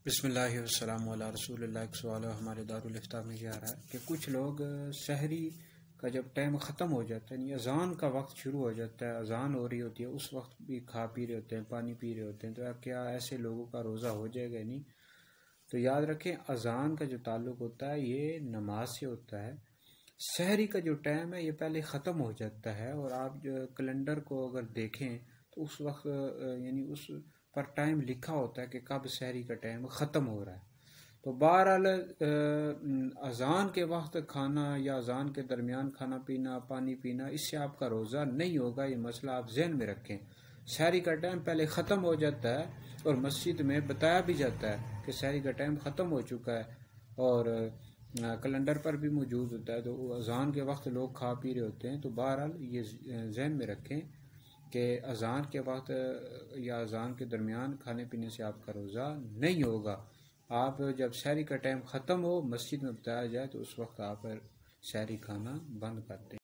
بسم اللہ والسلام علی رسول اللہ۔ ایک سوال ہمارے دارالفتاح میں یہ آ رہا ہے کہ کچھ لوگ سحری کا جب ٹائم ختم ہو جاتا ہے یعنی اذان کا وقت شروع ہو جاتا ہے، اذان ہو رہی ہوتی ہے، اس وقت بھی کھا پی رہے ہوتے ہیں، پانی پی رہے ہوتے ہیں، تو کیا ایسے لوگوں کا روزہ ہو جائے گا؟ نہیں، تو یاد رکھیں اذان کا جو تعلق ہوتا ہے یہ نماز سے ہوتا ہے۔ سحری کا جو ٹائم ہے یہ پہلے ختم ہو جاتا ہے، اور آپ جو کیلنڈر کو اگر دیکھیں تو اس وقت یعنی اس پر ٹائم لکھا ہوتا ہے کہ کب سحری کا ٹائم ختم ہو رہا ہے۔ تو بہرحال اذان کے وقت کھانا یا اذان کے درمیان کھانا پینا، پانی پینا، اس سے آپ کا روزہ نہیں ہوگا، یہ مسئلہ آپ ذہن میں رکھیں۔ سحری کا ٹائم پہلے ختم ہو جاتا ہے اور مسجد میں بتایا بھی جاتا ہے کہ سحری کا ٹائم ختم ہو چکا ہے، اور کیلنڈر پر بھی موجود ہوتا ہے، تو اذان کے وقت لوگ کھا پی رہے ہوتے ہیں۔ تو بہرحال یہ ذہن میں رکھیں کہ اذان کے وقت یا اذان کے درمیان کھانے پینے سے آپ کا روزہ نہیں ہوگا۔ آپ جب سحری کا ٹائم ختم ہو، مسجد میں بتایا جائے، تو اس وقت آپ سحری کھانا بند کر دیں۔